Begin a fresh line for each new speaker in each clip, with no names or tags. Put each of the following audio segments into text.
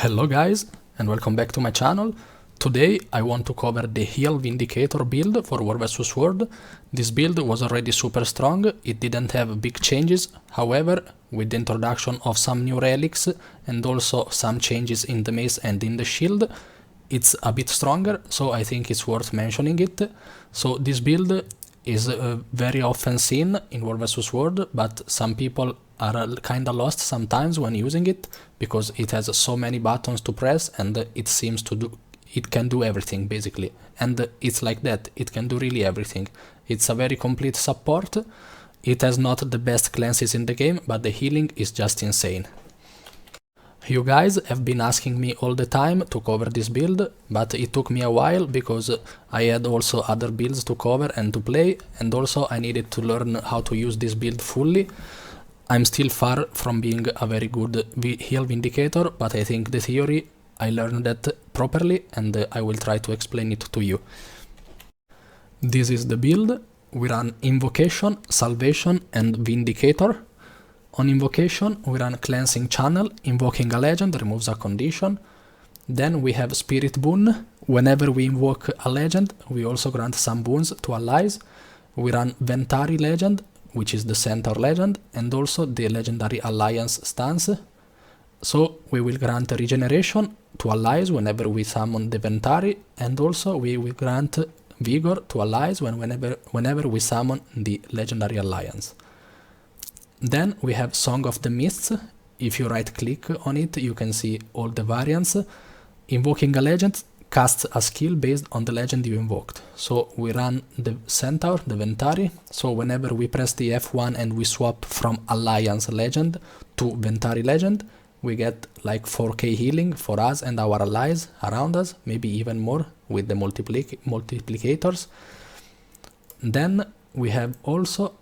Hello guys, and welcome back to my channel. Today I want to cover the heal Vindicator build for War vs World. This build was already super strong, it didn't have big changes, however, with the introduction of some new relics and also some changes in the mace and in the shield, it's a bit stronger, so I think it's worth mentioning it. So this build is very often seen in War vs World, but some people are kinda lost sometimes when using it, because it has so many buttons to press and it can do everything basically. And it's like that, it can do really everything. It's a very complete support. It has not the best cleanses in the game, but the healing is just insane. You guys have been asking me all the time to cover this build, but it took me a while because I had also other builds to cover and to play, and also I needed to learn how to use this build fully. I'm still far from being a very good heal Vindicator, but I think the theory, I learned that properly and I will try to explain it to you. This is the build. We run Invocation, Salvation and Vindicator. On Invocation we run Cleansing Channel, invoking a legend removes a condition. Then we have Spirit Boon. Whenever we invoke a legend, we also grant some boons to allies. We run Ventari legend, which is the Centaur legend, and also the legendary Alliance stance. So we will grant regeneration to allies whenever we summon the Ventari, and also we will grant vigor to allies whenever we summon the legendary Alliance. Then we have Song of the Mists. If you right click on it, you can see all the variants. Invoking a legend casts a skill based on the legend you invoked. So we run the Centaur, the Ventari, so whenever we press the F1 and we swap from Alliance legend to Ventari legend, we get like 4k healing for us and our allies around us, maybe even more with the multiplicators. Then we have also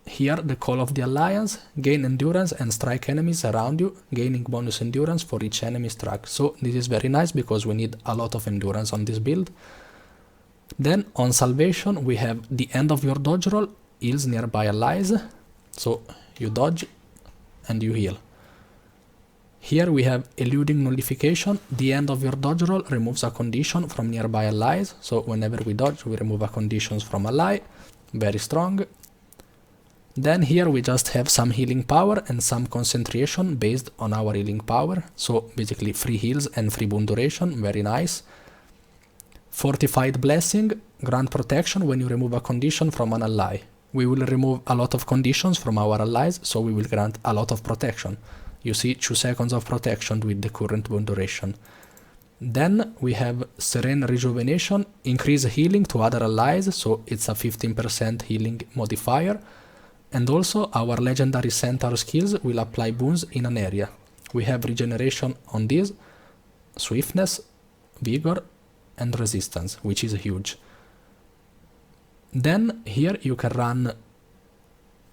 here the Call of the Alliance, gain endurance and strike enemies around you, gaining bonus endurance for each enemy struck. So this is very nice because we need a lot of endurance on this build. Then on Salvation we have the end of your dodge roll, heals nearby allies, so you dodge and you heal. Here we have Eluding Nullification, the end of your dodge roll removes a condition from nearby allies, so whenever we dodge we remove a condition from ally, very strong. Then here we just have some healing power and some concentration based on our healing power, so basically free heals and free boon duration, very nice. Fortified Blessing, grant protection when you remove a condition from an ally. We will remove a lot of conditions from our allies, so we will grant a lot of protection. You see 2 seconds of protection with the current boon duration. Then we have Serene Rejuvenation, increase healing to other allies, so it's a 15% healing modifier. And also our legendary Centaur skills will apply boons in an area. We have regeneration on this, swiftness, vigor and resistance, which is huge. Then here you can run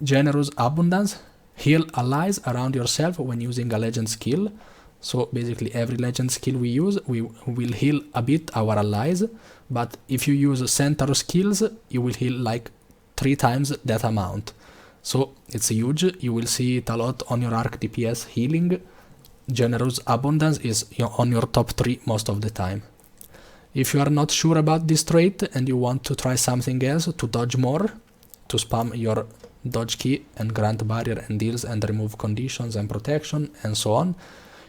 Generous Abundance, heal allies around yourself when using a legend skill. So basically every legend skill we use, we will heal a bit our allies, but if you use Centaur skills, you will heal like 3 times that amount. So it's huge, you will see it a lot on your arc DPS healing. Generous Abundance is on your top 3 most of the time. If you are not sure about this trait and you want to try something else to dodge more, to spam your dodge key and grant barrier and deals and remove conditions and protection and so on,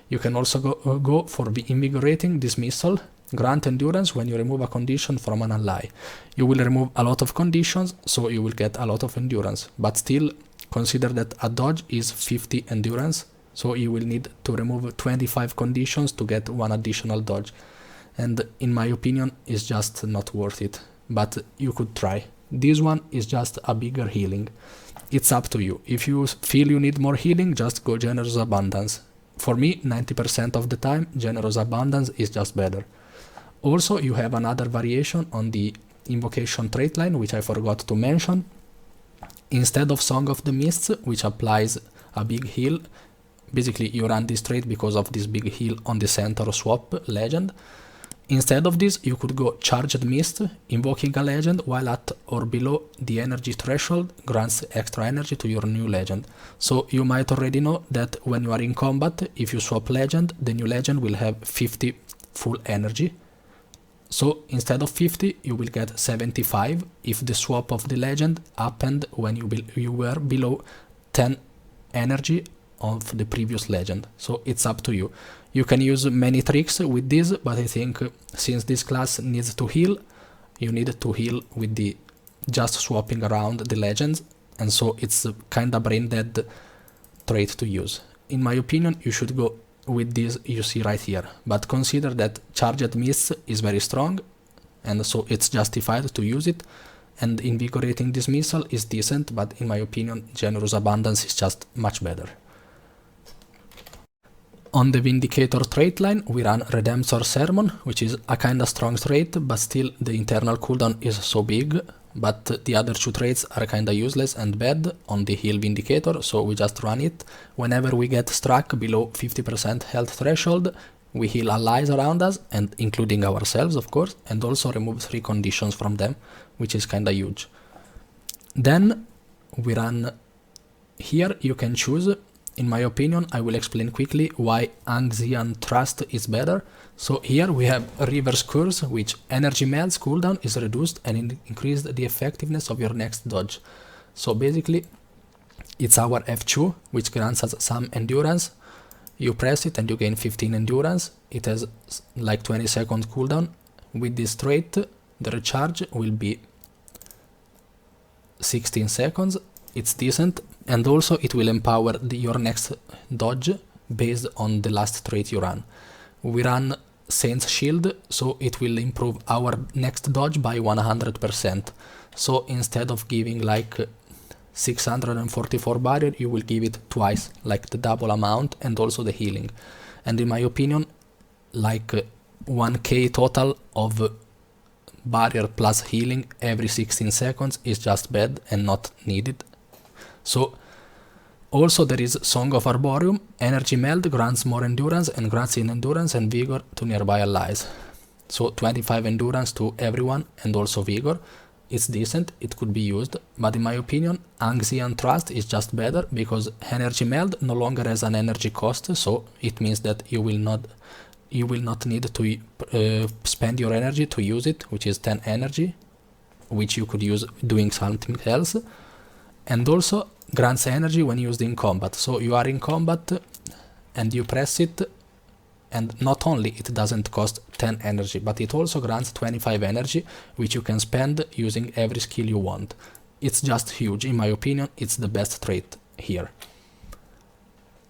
you can also go for the Invigorating Dismissal. Grant endurance when you remove a condition from an ally. You will remove a lot of conditions, so you will get a lot of endurance, but still consider that a dodge is 50 endurance, so you will need to remove 25 conditions to get 1 additional dodge, and in my opinion it's just not worth it, but you could try. This one is just a bigger healing. It's up to you. If you feel you need more healing, just go Generous Abundance. For me, 90% of the time, Generous Abundance is just better. Also, you have another variation on the Invocation trait line, which I forgot to mention. Instead of Song of the Mists, which applies a big heal, basically you run this trait because of this big heal on the Centaur swap legend. Instead of this, you could go Charged Mist. Invoking a legend while at or below the energy threshold grants extra energy to your new legend. So you might already know that when you are in combat, if you swap legend, the new legend will have 50 full energy. So instead of 50, you will get 75 if the swap of the legend happened when you were below 10 energy of the previous legend. So it's up to you. You can use many tricks with this, but I think since this class needs to heal, you need to heal with the just swapping around the legends, and so it's a kinda brain dead trait to use. In my opinion, you should go with this you see right here, but consider that Charged Mist is very strong, and so it's justified to use it, and Invigorating Dismissal is decent, but in my opinion, Generous Abundance is just much better. On the Vindicator trait line, we run Redemptor Sermon, which is a kinda strong trait, but still the internal cooldown is so big, but the other two traits are kinda useless and bad on the heal Vindicator, so we just run it. Whenever we get struck below 50% health threshold, we heal allies around us, and including ourselves of course, and also remove 3 conditions from them, which is kinda huge. Then we run here, you can choose. In my opinion, I will explain quickly why Anxian Trust is better. So here we have Reverse Curse, which energy melds cooldown is reduced and increased the effectiveness of your next dodge. So basically, it's our F2, which grants us some endurance. You press it and you gain 15 endurance. It has like 20-second cooldown. With this trait, the recharge will be 16 seconds. It's decent, and also it will empower your next dodge based on the last trait you run. We run Saint's Shield, so it will improve our next dodge by 100%. So instead of giving like 644 barrier, you will give it twice, like the double amount, and also the healing. And in my opinion, like 1k total of barrier plus healing every 16 seconds is just bad and not needed. So also there is Song of Arboreum. Energy Meld grants more endurance and grants in endurance and vigor to nearby allies. So 25 endurance to everyone and also vigor. It's decent, it could be used, but in my opinion, Anxian Trust is just better because Energy Meld no longer has an energy cost, so it means that you will not need to spend your energy to use it, which is 10 energy, which you could use doing something else. And also grants energy when used in combat. So you are in combat and you press it, and not only it doesn't cost 10 energy, but it also grants 25 energy, which you can spend using every skill you want. It's just huge. In my opinion, it's the best trait here.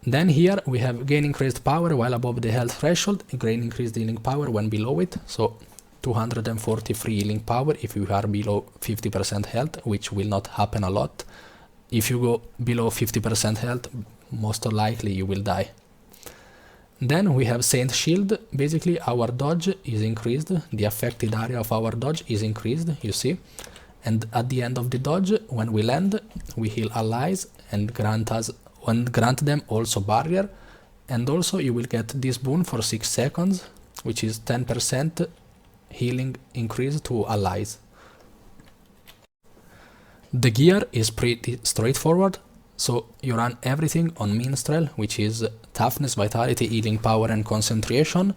Then here we have gain increased power while above the health threshold, gain increased healing power when below it. So 243 healing power if you are below 50% health, which will not happen a lot. If you go below 50% health, most likely you will die. Then we have Saint Shield. Basically our dodge is increased, the affected area of our dodge is increased, you see. And at the end of the dodge, when we land, we heal allies and grant them also barrier. And also you will get this boon for 6 seconds, which is 10% healing increase to allies. The gear is pretty straightforward, so you run everything on Minstrel, which is toughness, vitality, healing power and concentration.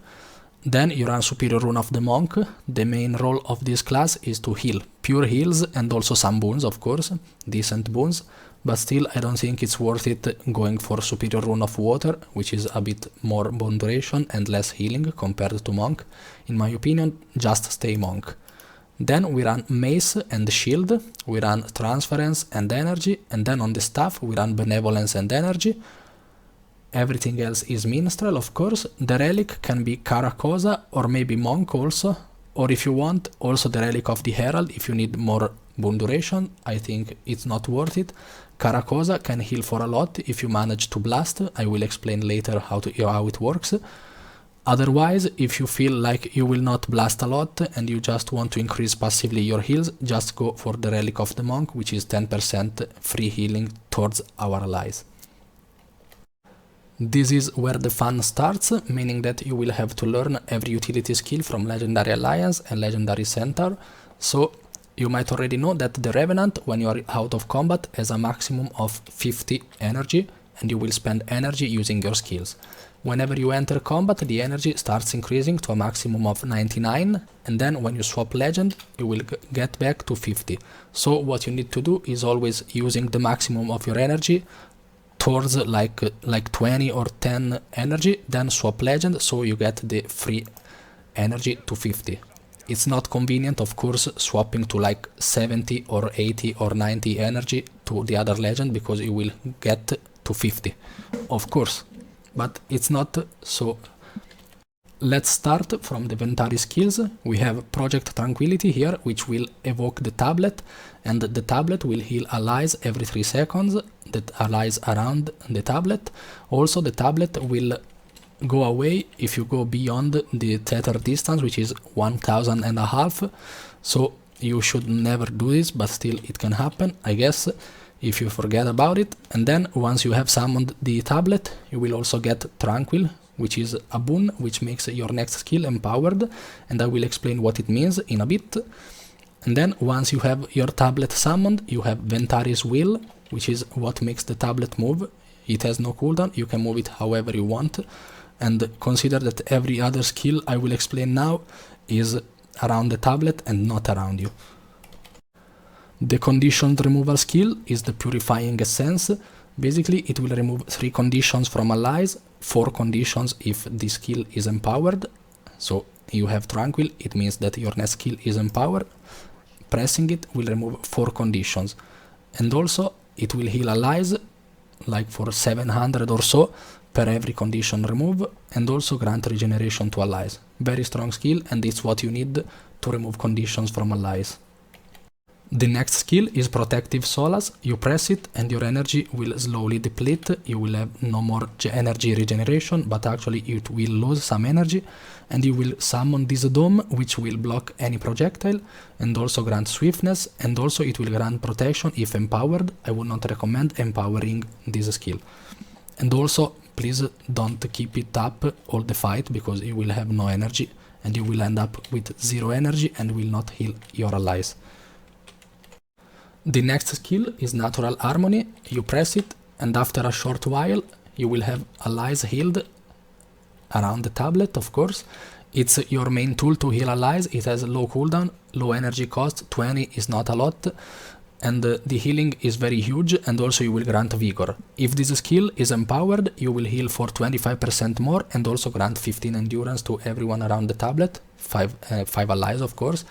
Then you run Superior Rune of the Monk. The main role of this class is to heal, pure heals and also some boons, of course, decent boons, but still I don't think it's worth it going for Superior Rune of Water, which is a bit more bone duration and less healing compared to Monk. In my opinion, just stay Monk. Then we run Mace and Shield, we run Transference and Energy, and then on the staff we run Benevolence and Energy. Everything else is Minstrel, of course. The relic can be Caracosa or maybe Monk also, or if you want, also the relic of the Herald if you need more boon duration. I think it's not worth it. Caracosa can heal for a lot if you manage to blast. I will explain later how it works. Otherwise, if you feel like you will not blast a lot and you just want to increase passively your heals, just go for the Relic of the Monk, which is 10% free healing towards our allies. This is where the fun starts, meaning that you will have to learn every utility skill from Legendary Alliance and Legendary Centaur. So you might already know that the Revenant, when you are out of combat, has a maximum of 50 energy, and you will spend energy using your skills. Whenever you enter combat, the energy starts increasing to a maximum of 99, and then when you swap legend, you will get back to 50. So what you need to do is always using the maximum of your energy towards like 20 or 10 energy, then swap legend, so you get the free energy to 50. It's not convenient, of course, swapping to like 70 or 80 or 90 energy to the other legend, because you will get to 50, of course, but it's not. So let's start from the Ventari skills. We have Project Tranquility here, which will evoke the tablet, and the tablet will heal allies every 3 seconds, that allies around the tablet. Also, the tablet will go away if you go beyond the tether distance, which is 1,500. So you should never do this, but still it can happen, I guess, if you forget about it. And then once you have summoned the tablet, you will also get Tranquil, which is a boon which makes your next skill empowered, and I will explain what it means in a bit. And then once you have your tablet summoned, you have Ventari's Will, which is what makes the tablet move. It has no cooldown, you can move it however you want, and consider that every other skill I will explain now is around the tablet and not around you. The conditioned removal skill is the Purifying Essence. Basically, it will remove 3 conditions from allies, 4 conditions if the skill is empowered. So you have Tranquil, it means that your next skill is empowered. Pressing it will remove 4 conditions. And also, it will heal allies, like for 700 or so, per every condition remove, and also grant regeneration to allies. Very strong skill, and it's what you need to remove conditions from allies. The next skill is Protective Solace. You press it and your energy will slowly deplete. You will have no more energy regeneration, but actually it will lose some energy, and you will summon this dome, which will block any projectile and also grant swiftness, and also it will grant protection if empowered. I would not recommend empowering this skill. And also, please don't keep it up all the fight, because you will have no energy and you will end up with 0 energy and will not heal your allies. The next skill is Natural Harmony. You press it, and after a short while you will have allies healed around the tablet, of course. It's your main tool to heal allies. It has low cooldown, low energy cost, 20 is not a lot, and the healing is very huge, and also you will grant Vigor. If this skill is empowered, you will heal for 25% more, and also grant 15 endurance to everyone around the tablet, 5 allies of course.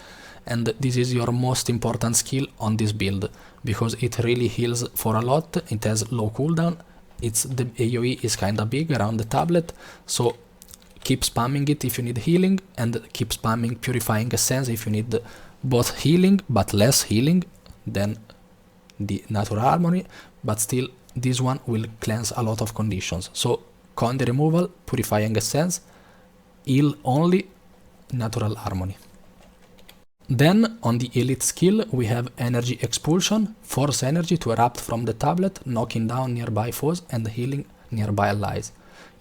And this is your most important skill on this build, because it really heals for a lot. It has low cooldown, the AoE is kinda big around the tablet, so keep spamming it if you need healing, and keep spamming Purifying Essence if you need both healing but less healing than the Natural Harmony, but still this one will cleanse a lot of conditions. So Coin the Removal, Purifying Essence, heal only, Natural Harmony. Then on the elite skill we have Energy Expulsion, force energy to erupt from the tablet, knocking down nearby foes and healing nearby allies.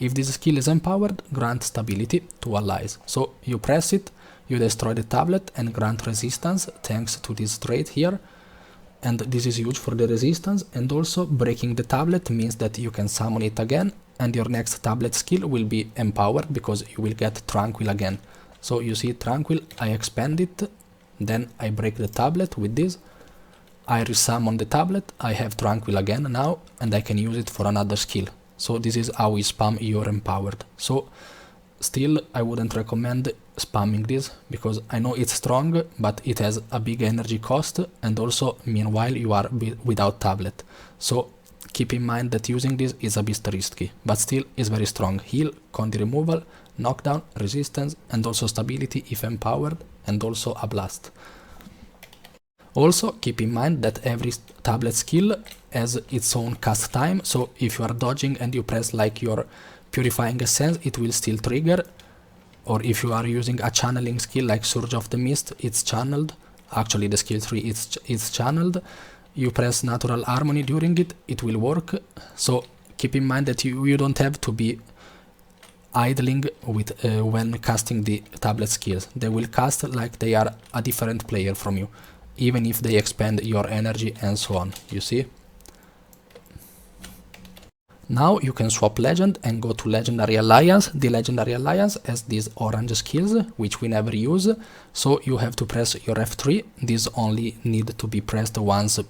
If this skill is empowered, grant stability to allies. So you press it, you destroy the tablet and grant resistance thanks to this trait here. And this is huge for the resistance, and also breaking the tablet means that you can summon it again, and your next tablet skill will be empowered because you will get Tranquil again. So you see Tranquil, I expand it, then I break the tablet with this, I resummon the tablet, I have Tranquil again now, and I can use it for another skill. So this is how we spam your empowered. So still I wouldn't recommend spamming this, because I know it's strong, but it has a big energy cost, and also meanwhile you are without tablet. So keep in mind that using this is a bit risky, but still is very strong. Heal, Condi removal, knockdown, resistance, and also stability if empowered, and also a blast. Also keep in mind that every tablet skill has its own cast time, so if you are dodging and you press like your Purifying Essence, it will still trigger, or if you are using a channeling skill like Surge of the Mist, it's channeled. Actually the skill 3 it's channeled. You press Natural Harmony during it, it will work. So keep in mind that you don't have to be idling with when casting the tablet skills. They will cast like they are a different player from you, even if they expend your energy and so on, you see? Now you can swap legend and go to Legendary Alliance. The Legendary Alliance has these orange skills, which we never use, so you have to press your F3. These only need to be pressed once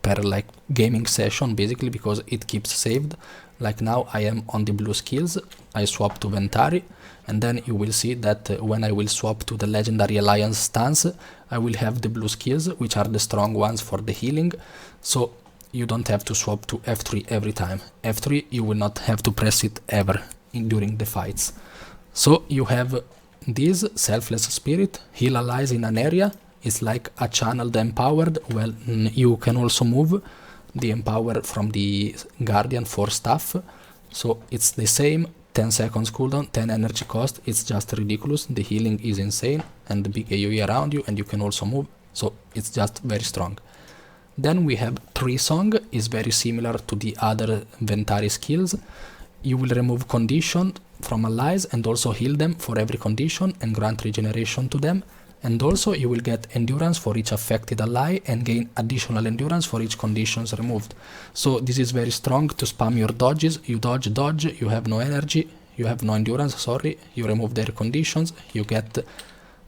per like gaming session, basically, because it keeps saved. Like now I am on the blue skills, I swap to Ventari, and then you will see that when I will swap to the Legendary Alliance stance, I will have the blue skills, which are the strong ones for the healing, so you don't have to swap to F3 every time. F3 you will not have to press it ever during the fights. So you have this Selfless Spirit, heal allies in an area. It's like a channeled empowered. Well, you can also move the empower from the Guardian for stuff. So it's the same, 10 seconds cooldown, 10 energy cost. It's just ridiculous. The healing is insane and the big AoE around you, and you can also move. So it's just very strong. Then we have Tree Song, is very similar to the other Ventari skills. You will remove condition from allies and also heal them for every condition and grant regeneration to them. And also you will get endurance for each affected ally and gain additional endurance for each conditions removed. So this is very strong to spam your dodges. You dodge, you have no energy, you have no endurance, sorry, you remove their conditions, you get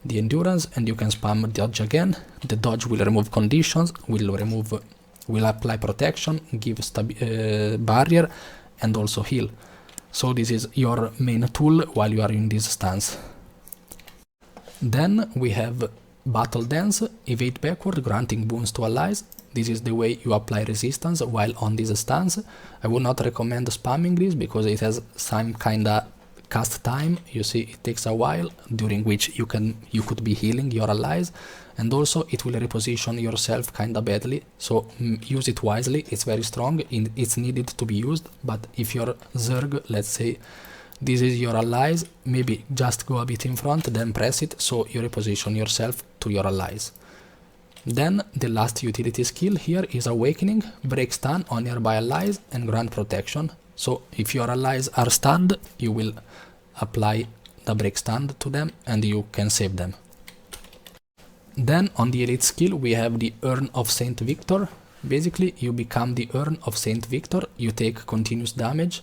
the endurance and you can spam dodge again. The dodge will remove conditions, will apply protection, give barrier and also heal. So this is your main tool while you are in this stance. Then we have Battle Dance, evade backward, granting boons to allies. This is the way you apply resistance while on this stance. I would not recommend spamming this because it has some kinda cast time. You see, it takes a while during which you could be healing your allies, and also it will reposition yourself kinda badly. So use it wisely. It's very strong. It's needed to be used. But if you're Zerg, let's say, this is your allies, maybe just go a bit in front, then press it, so you reposition yourself to your allies. Then the last utility skill here is Awakening, break stun on nearby allies and grant protection. So if your allies are stunned, you will apply the break stun to them and you can save them. Then on the elite skill we have the Urn of Saint Victor. Basically you become the Urn of Saint Victor, you take continuous damage,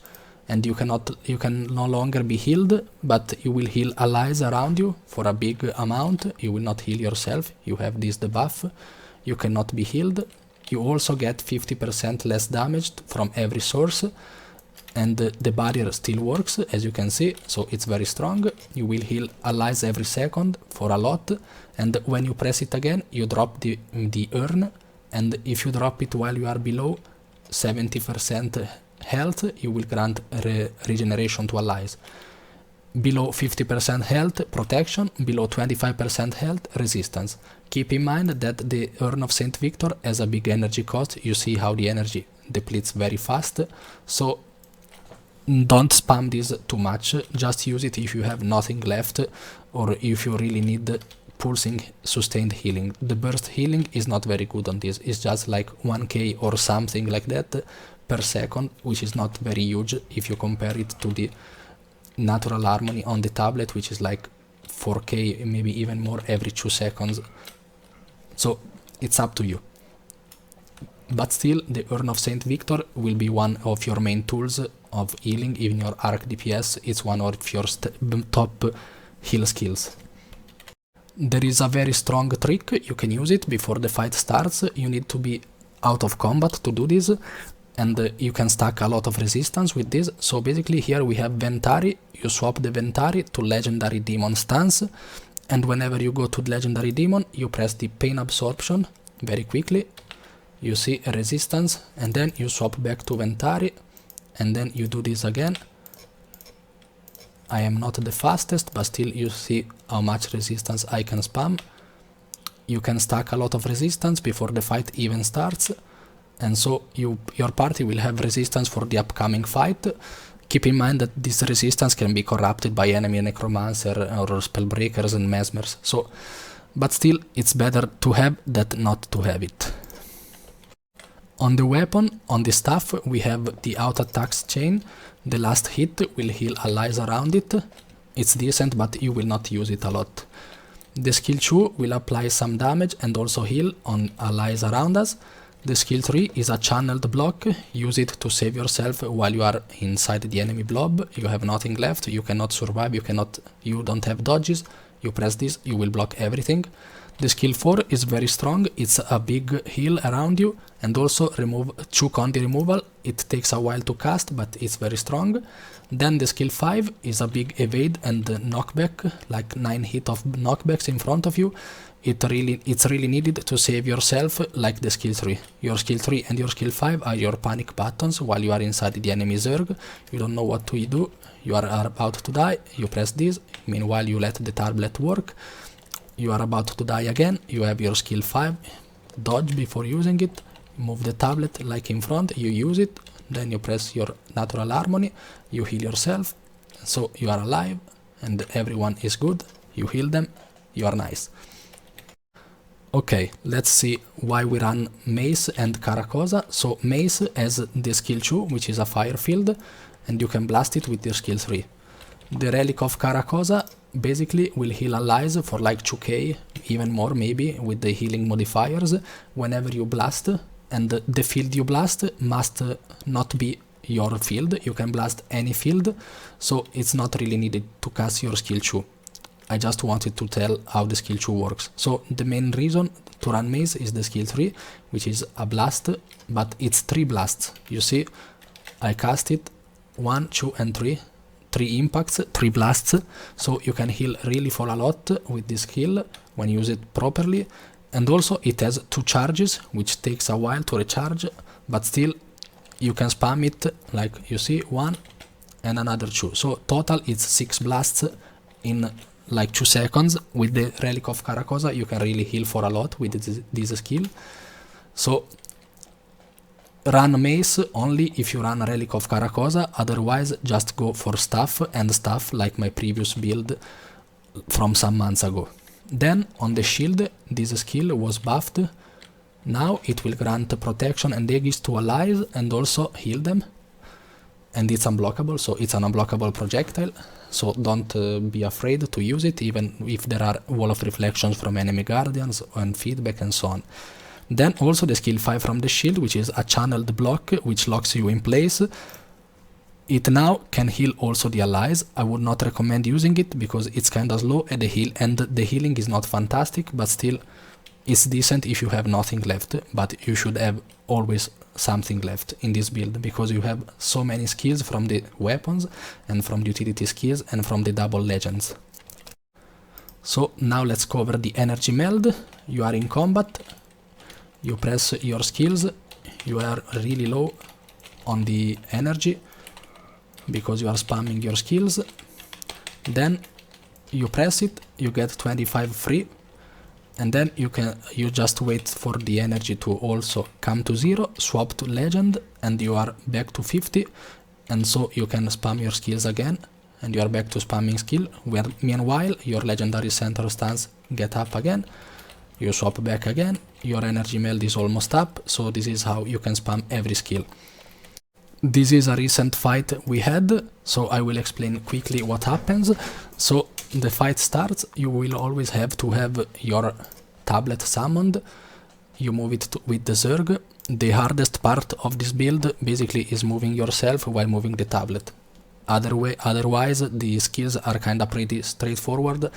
and you can no longer be healed, but you will heal allies around you for a big amount. You will not heal yourself, you have this debuff, you cannot be healed. You also get 50% less damage from every source, and the barrier still works, as you can see, so it's very strong. You will heal allies every second for a lot, and when you press it again, you drop the urn, and if you drop it while you are below 70% health, you will grant regeneration to allies. Below 50% health, protection. Below 25% health, resistance. Keep in mind that the Urn of Saint Victor has a big energy cost. You see how the energy depletes very fast, so don't spam this too much. Just use it if you have nothing left or if you really need pulsing sustained healing. The burst healing is not very good on this. It's just like 1k or something like that per second, which is not very huge if you compare it to the natural harmony on the tablet, which is like 4k, maybe even more every 2 seconds. So it's up to you. But still, the Urn of Saint Victor will be one of your main tools of healing. Even your arc DPS, it's one of your top heal skills. There is a very strong trick, you can use it before the fight starts. You need to be out of combat to do this, and you can stack a lot of resistance with this. So basically here we have Ventari, you swap the Ventari to Legendary Demon stance, and whenever you go to the Legendary Demon, you press the Pain Absorption very quickly, you see a resistance, and then you swap back to Ventari, and then you do this again. I am not the fastest, but still you see how much resistance I can spam. You can stack a lot of resistance before the fight even starts, and so your party will have resistance for the upcoming fight. Keep in mind that this resistance can be corrupted by enemy necromancer or spellbreakers and mesmers, so, but still it's better to have than not to have it. On the weapon, on the staff, we have the auto attacks chain. The last hit will heal allies around it. It's decent, but you will not use it a lot. The skill 2 will apply some damage and also heal on allies around us. The skill 3 is a channeled block. Use it to save yourself while you are inside the enemy blob. You have nothing left, you cannot survive, you don't have dodges. You press this, you will block everything. The skill 4 is very strong, it's a big heal around you, and also remove 2 condi removal. It takes a while to cast, but it's very strong. Then the skill 5 is a big evade and knockback, like 9 hit of knockbacks in front of you. It's really needed to save yourself, like the skill 3. Your skill 3 and your skill 5 are your panic buttons while you are inside the enemy Zerg. You don't know what to do, you are about to die, you press this, meanwhile you let the tablet work. You are about to die again, you have your skill 5, dodge before using it, move the tablet like in front, you use it, then you press your natural harmony, you heal yourself, so you are alive and everyone is good, you heal them, you are nice. Okay, let's see why we run Mace and Caracosa. So Mace has the skill 2, which is a fire field, and you can blast it with your skill 3. The Relic of Caracosa basically will heal allies for like 2k, even more maybe, with the healing modifiers whenever you blast, and the field you blast must not be your field. You can blast any field, so it's not really needed to cast your skill 2. I just wanted to tell how the skill 2 works. So the main reason to run Mace is the skill 3, which is a blast, but it's 3 blasts. You see, I cast it 1, 2 and 3. 3 impacts, 3 blasts, so you can heal really for a lot with this skill when you use it properly. And also it has 2 charges, which takes a while to recharge, but still you can spam it, like you see, 1 and another 2. So total it's 6 blasts in like 2 seconds. With the Relic of Caracosa you can really heal for a lot with this skill. So run Mace only if you run a Relic of Caracosa, otherwise just go for stuff and stuff like my previous build from some months ago. Then on the shield, this skill was buffed. Now it will grant protection and Aegis to allies and also heal them. And it's unblockable, so it's an unblockable projectile. So don't be afraid to use it, even if there are wall of reflections from enemy guardians and feedback and so on. Then also the skill 5 from the shield, which is a channeled block, which locks you in place. It now can heal also the allies. I would not recommend using it because it's kinda slow and the healing is not fantastic, but still it's decent if you have nothing left. But you should have always something left in this build because you have so many skills from the weapons and from the utility skills and from the double legends. So now let's cover the energy meld. You are in combat. You press your skills, you are really low on the energy because you are spamming your skills. Then you press it, you get 25 free, and then you just wait for the energy to also come to 0, swap to legend, and you are back to 50, and so you can spam your skills again, and you are back to spamming skill, where meanwhile your legendary center stance get up again. You swap back again, your energy meld is almost up, so this is how you can spam every skill. This is a recent fight we had, so I will explain quickly what happens. So the fight starts, you will always have to have your tablet summoned, you move it with the Zerg. The hardest part of this build basically is moving yourself while moving the tablet. Otherwise the skills are kinda pretty straightforward,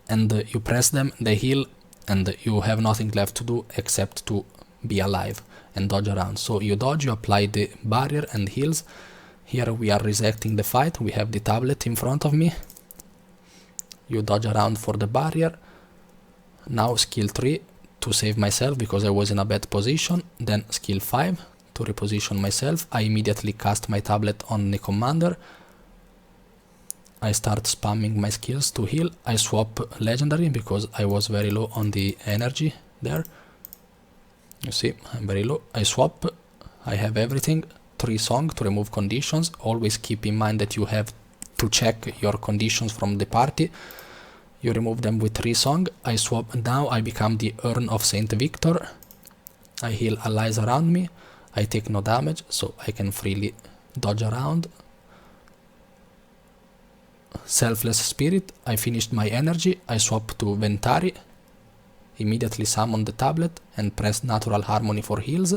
and you press them, they heal, and you have nothing left to do except to be alive and dodge around. So you dodge, you apply the barrier and heals. Here we are resetting the fight, we have the tablet in front of me. You dodge around for the barrier. Now skill 3 to save myself because I was in a bad position. Then skill 5 to reposition myself. I immediately cast my tablet on the commander. I start spamming my skills to heal. I swap legendary because I was very low on the energy there. You see, I'm very low. I swap. I have everything. 3 song to remove conditions. Always keep in mind that you have to check your conditions from the party. You remove them with 3 song. I swap. Now I become the Urn of Saint Victor. I heal allies around me. I take no damage, so I can freely dodge around. Selfless Spirit, I finished my energy, I swap to Ventari, immediately summon the tablet and press Natural Harmony for heals.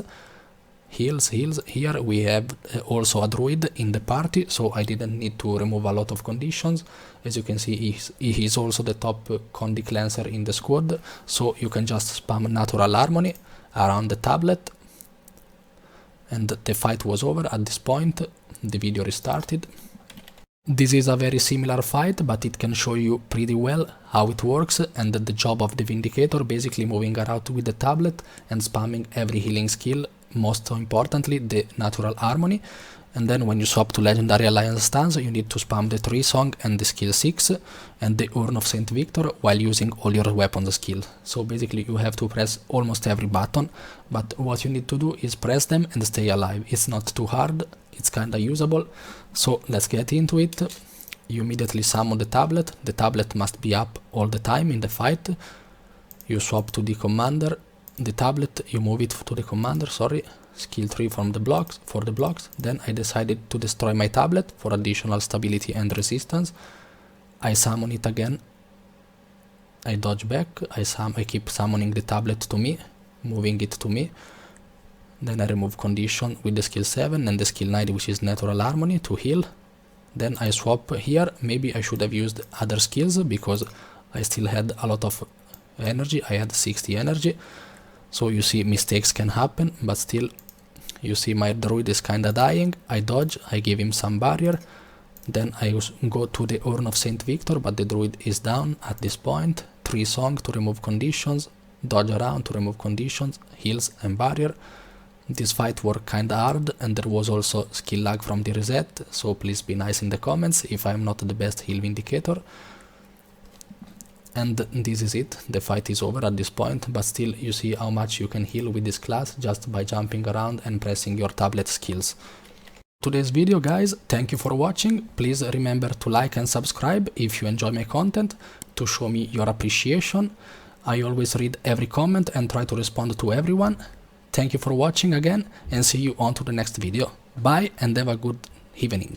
Heals. Here we have also a druid in the party, so I didn't need to remove a lot of conditions. As you can see, he is also the top Condi cleanser in the squad, so you can just spam Natural Harmony around the tablet. And the fight was over at this point, the video restarted. This is a very similar fight, but it can show you pretty well how it works and the job of the Vindicator, basically moving around with the tablet and spamming every healing skill, most importantly the Natural Harmony. And then when you swap to Legendary Alliance stance, you need to spam the 3 song and the skill 6 and the Urn of Saint Victor while using all your weapons skill. So basically you have to press almost every button, but what you need to do is press them and stay alive. It's not too hard, it's kinda usable. So let's get into it. You immediately summon the tablet must be up all the time in the fight. You swap to the commander, the tablet, you move it to the commander, skill 3 from the blocks, then I decided to destroy my tablet for additional stability and resistance. I summon it again, I dodge back, I keep summoning the tablet to me, moving it to me. Then I remove condition with the skill 7 and the skill 9, which is Natural Harmony, to heal. Then I swap here. Maybe I should have used other skills because I still had a lot of energy. I had 60 energy. So you see, mistakes can happen, but still you see my druid is kinda dying. I dodge, I give him some barrier. Then I go to the Urn of Saint Victor, but the druid is down at this point. 3 song to remove conditions, dodge around to remove conditions, heals and barrier. This fight worked kinda hard and there was also skill lag from the reset, so please be nice in the comments if I'm not the best heal Vindicator. And this is it, the fight is over at this point, but still you see how much you can heal with this class just by jumping around and pressing your tablet skills. Today's video, guys, thank you for watching. Please remember to like and subscribe if you enjoy my content to show me your appreciation. I always read every comment and try to respond to everyone. Thank you for watching again and see you on to the next video. Bye and have a good evening.